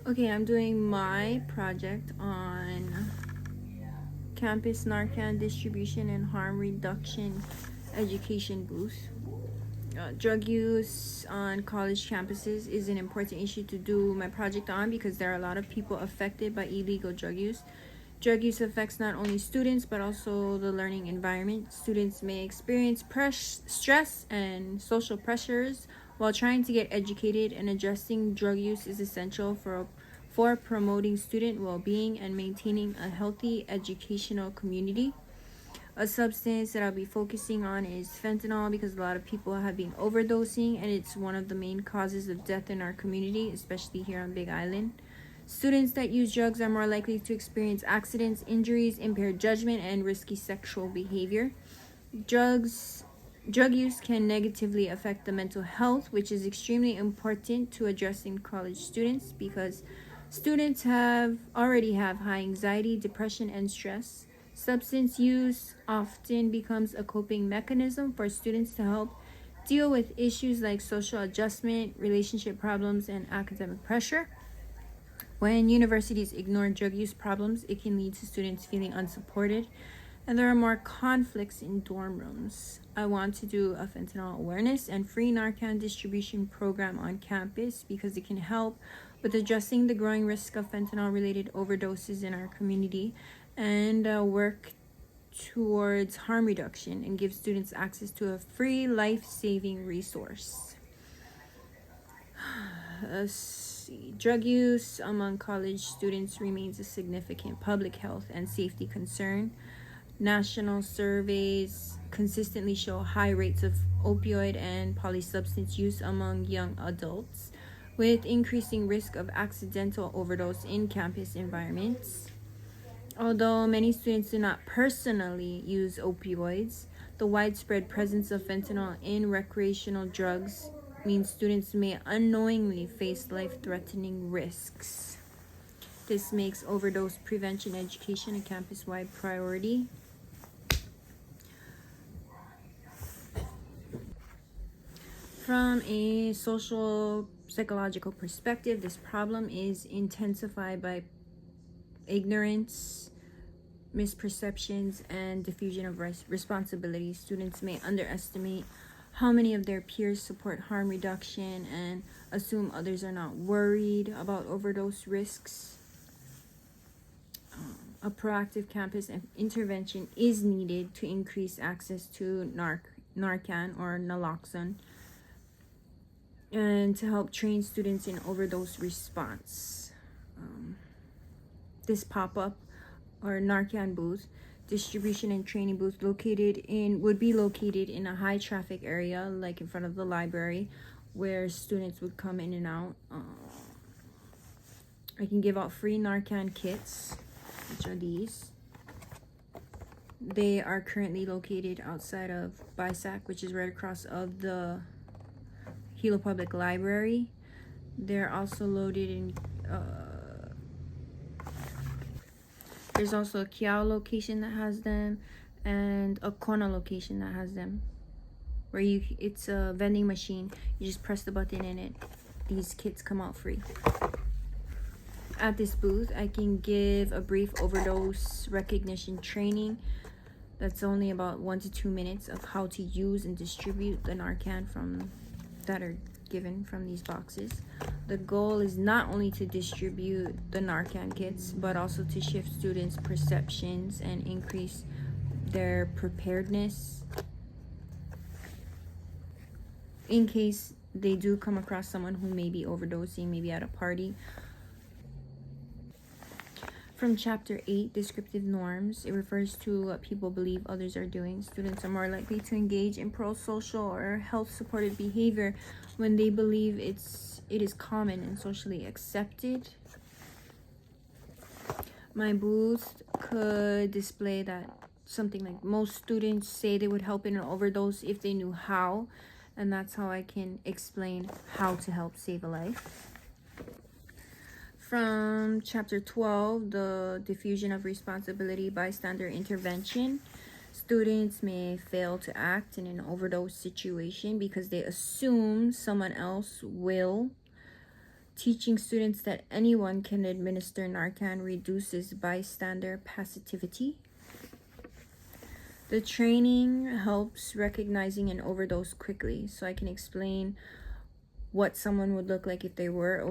Okay, I'm doing my project on campus Narcan distribution and harm reduction education boost. Drug use on college campuses is an important issue to do my project on because there are a lot of people affected by illegal drug use. Drug use affects not only students but also the learning environment. Students may experience stress and social pressures while trying to get educated, and addressing drug use is essential for promoting student well-being and maintaining a healthy educational community. A substance that I'll be focusing on is fentanyl because a lot of people have been overdosing and it's one of the main causes of death in our community, especially here on Big Island. Students that use drugs are more likely to experience accidents, injuries, impaired judgment, and risky sexual behavior. Drugs Drug use can negatively affect the mental health, which is extremely important to addressing college students because students already have high anxiety, depression, and stress. Substance use often becomes a coping mechanism for students to help deal with issues like social adjustment, relationship problems, and academic pressure. When universities ignore drug use problems, it can lead to students feeling unsupported, and there are more conflicts in dorm rooms. I want to do a fentanyl awareness and free Narcan distribution program on campus because it can help with addressing the growing risk of fentanyl related overdoses in our community, and work towards harm reduction and give students access to a free life saving resource. Let's see. Drug use among college students remains a significant public health and safety concern. National surveys consistently show high rates of opioid and polysubstance use among young adults, with increasing risk of accidental overdose in campus environments. Although many students do not personally use opioids, the widespread presence of fentanyl in recreational drugs means students may unknowingly face life-threatening risks. This makes overdose prevention education a campus-wide priority. From a social psychological perspective, this problem is intensified by ignorance, misperceptions, and diffusion of responsibility. Students may underestimate how many of their peers support harm reduction and assume others are not worried about overdose risks. A proactive campus intervention is needed to increase access to Narcan or naloxone and to help train students in overdose response. This pop-up or Narcan booth distribution and training booth would be located in a high traffic area, like in front of the library, where students would come in and out. I can give out free Narcan kits, which are these. They are currently located outside of BISAC, which is right across of the Hilo Public Library. They're also loaded in there's also a Kiao location that has them and a Kona location that has them, where it's a vending machine. You just press the button and these kits come out free. At this booth, I can give a brief overdose recognition training that's only about 1 to 2 minutes of how to use and distribute the Narcan that are given from these boxes. The goal is not only to distribute the Narcan kits, but also to shift students' perceptions and increase their preparedness in case they do come across someone who may be overdosing, maybe at a party. From Chapter 8, Descriptive Norms, it refers to what people believe others are doing. Students are more likely to engage in pro-social or health-supported behavior when they believe it is common and socially accepted. My booth could display that something like most students say they would help in an overdose if they knew how, and that's how I can explain how to help save a life. From Chapter 12, the diffusion of responsibility, bystander intervention. Students may fail to act in an overdose situation because they assume someone else will Teaching students that anyone can administer Narcan reduces bystander passivity. The training helps recognizing an overdose quickly, so I can explain what someone would look like if they were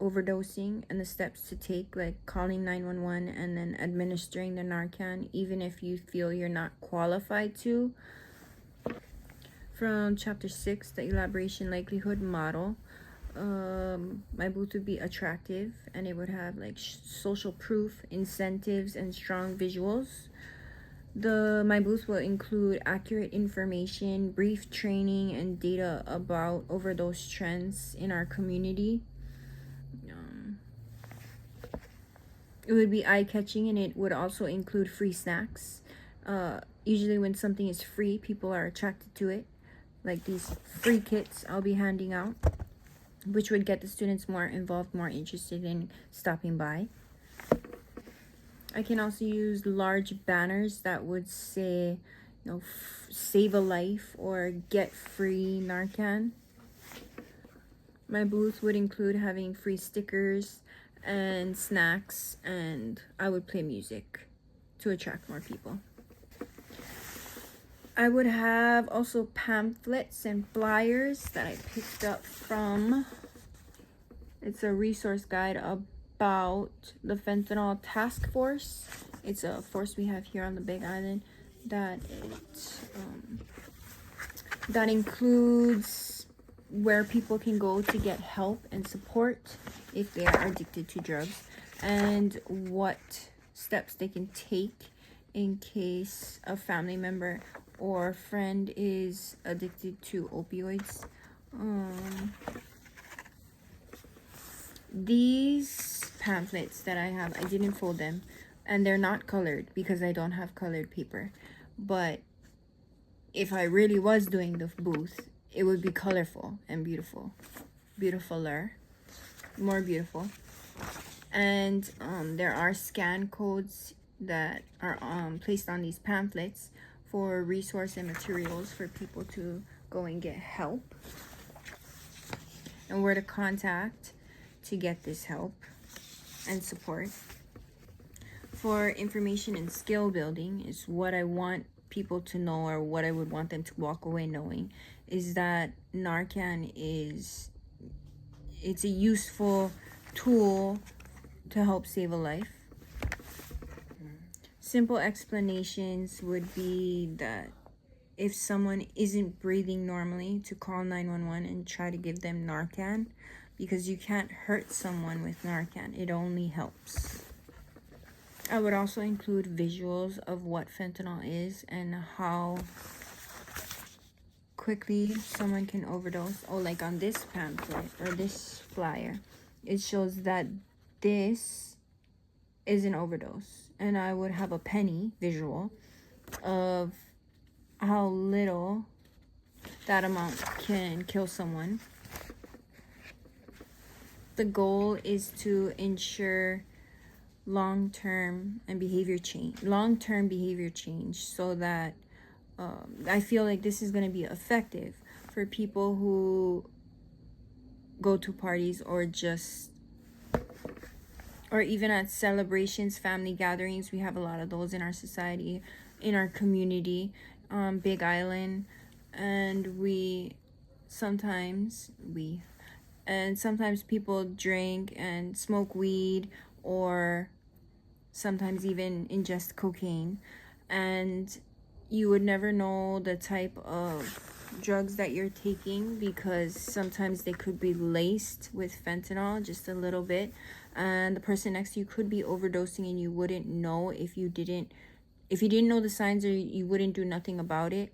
overdosing and the steps to take, like calling 911 and then administering the Narcan, even if you feel you're not qualified to. From chapter 6, the elaboration likelihood model, my booth would be attractive and it would have like social proof, incentives, and strong visuals. My booth will include accurate information, brief training, and data about overdose trends in our community. It would be eye-catching, and it would also include free snacks. Usually when something is free, people are attracted to it. Like these free kits I'll be handing out, which would get the students more involved, more interested in stopping by. I can also use large banners that would say, save a life or get free Narcan. My booth would include having free stickers and snacks, and I would play music to attract more people. I would have also pamphlets and flyers that I picked up from, it's a resource guide about the fentanyl task force. It's a force we have here on the Big Island that includes where people can go to get help and support if they are addicted to drugs, and what steps they can take in case a family member or friend is addicted to opioids. These pamphlets that I have, I didn't fold them, and they're not colored because I don't have colored paper. But if I really was doing the booth, it would be colorful and beautiful. Beautifuler. More beautiful. And there are scan codes that are placed on these pamphlets for resource and materials for people to go and get help, and where to contact to get this help and support. For information and skill building, is what I want people to know, or what I would want them to walk away knowing, is that Narcan it's a useful tool to help save a life. Simple explanations would be that if someone isn't breathing normally, to call 911 and try to give them Narcan, because you can't hurt someone with Narcan. It only helps. I would also include visuals of what fentanyl is and how quickly someone can overdose. Oh, like on this pamphlet or this flyer, it shows that this is an overdose. And I would have a penny visual of how little that amount can kill someone. The goal is to ensure long-term behavior change, so that I feel like this is going to be effective for people who go to parties or even at celebrations, family gatherings. We have a lot of those in our society, in our community, Big Island, and sometimes people drink and smoke weed, or sometimes even ingest cocaine, and you would never know the type of drugs that you're taking, because sometimes they could be laced with fentanyl just a little bit, and the person next to you could be overdosing and you wouldn't know if you didn't know the signs, or you wouldn't do nothing about it.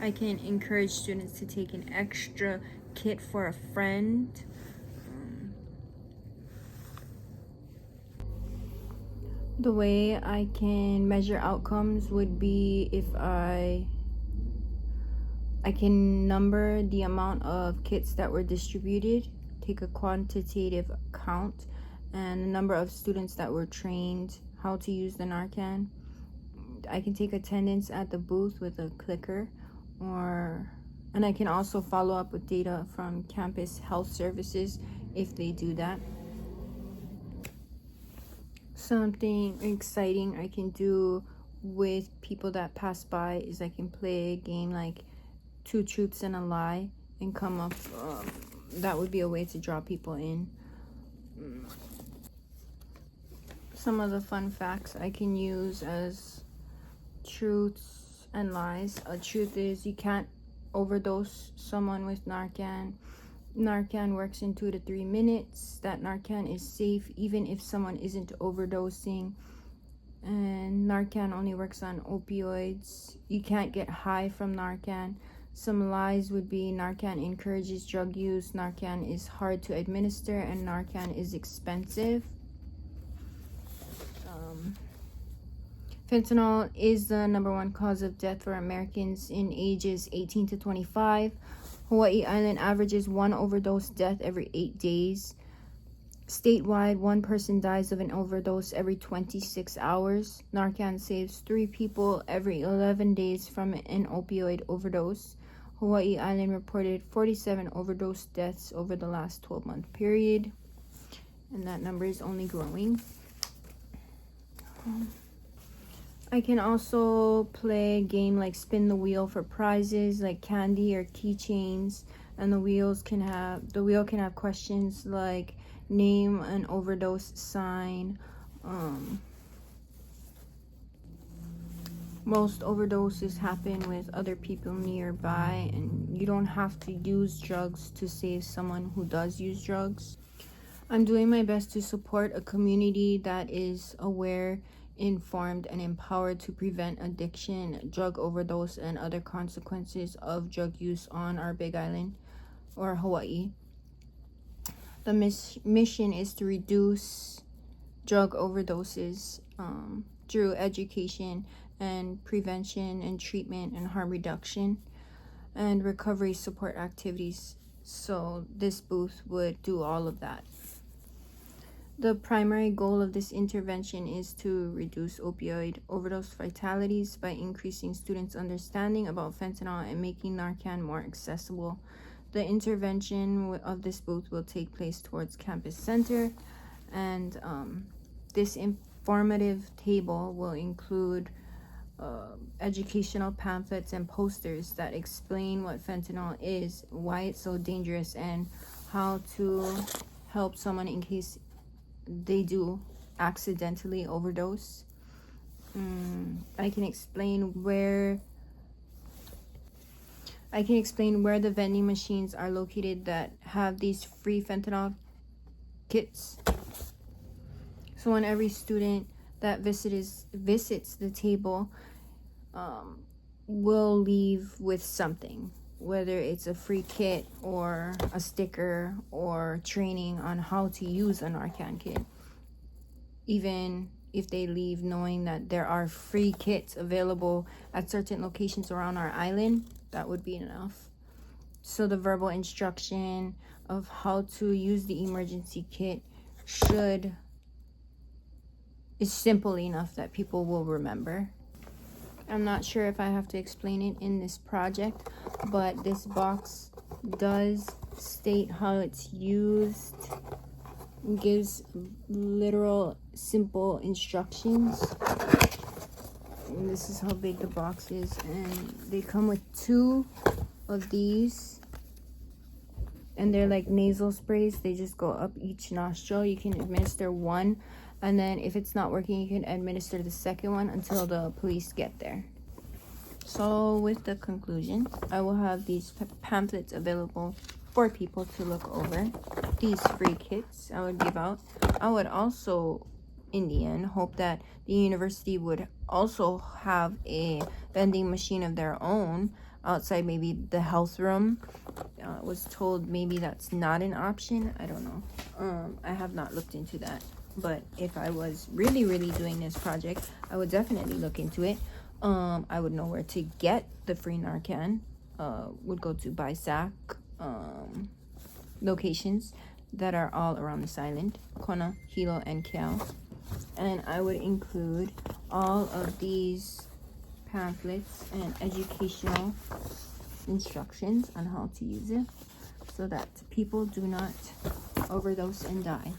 I can encourage students to take an extra kit for a friend. The way I can measure outcomes would be if I can number the amount of kits that were distributed, take a quantitative count, and the number of students that were trained how to use the Narcan. I can take attendance at the booth with a clicker, And I can also follow up with data from campus health services if they do that. Something exciting I can do with people that pass by is I can play a game like Two Truths and a Lie and come up. That would be a way to draw people in. Some of the fun facts I can use as truths and lies. A truth is you can't overdose someone with Narcan. Narcan works in 2 to 3 minutes. That Narcan is safe even if someone isn't overdosing. And Narcan only works on opioids. You can't get high from Narcan. Some lies would be Narcan encourages drug use, Narcan is hard to administer, and Narcan is expensive. Fentanyl is the #1 cause of death for Americans in ages 18 to 25. Hawaii Island averages 1 overdose death every 8 days. Statewide, 1 person dies of an overdose every 26 hours. Narcan saves 3 people every 11 days from an opioid overdose. Hawaii Island reported 47 overdose deaths over the last 12-month period, and that number is only growing. I can also play a game like Spin the Wheel for prizes like candy or keychains, and the wheel can have questions like name an overdose sign. Most overdoses happen with other people nearby, and you don't have to use drugs to save someone who does use drugs. I'm doing my best to support a community that is aware, informed, and empowered to prevent addiction, drug overdose, and other consequences of drug use on our Big Island or Hawaii. The mission is to reduce drug overdoses through education and prevention and treatment and harm reduction and recovery support activities. So this booth would do all of that. The primary goal of this intervention is to reduce opioid overdose fatalities by increasing students' understanding about fentanyl and making Narcan more accessible. The intervention of this booth will take place towards Campus Center, and this informative table will include educational pamphlets and posters that explain what fentanyl is, why it's so dangerous, and how to help someone in case they do accidentally overdose. I can explain where the vending machines are located that have these free fentanyl kits. So when every student that visits the table will leave with something, whether it's a free kit or a sticker or training on how to use a Narcan kit. Even if they leave knowing that there are free kits available at certain locations around our island, that would be enough. So the verbal instruction of how to use the emergency kit is simple enough that people will remember. I'm not sure if I have to explain it in this project, but this box does state how it's used. It gives literal, simple instructions. And this is how big the box is, and they come with 2 of these, and they're like nasal sprays. They just go up each nostril. You can administer 1, and then if it's not working, you can administer the second one until the police get there. So with the conclusion, I will have these pamphlets available for people to look over. These free kits I would give out. I would also, in the end, hope that the university would also have a vending machine of their own outside maybe the health room. Was told maybe that's not an option. I don't know. I have not looked into that. But if I was really doing this project, I would definitely look into it. I would know where to get the free Narcan. Would go to BISAC locations that are all around this island, Kona, Hilo, and Keau. And I would include all of these pamphlets and educational instructions on how to use it so that people do not overdose and die.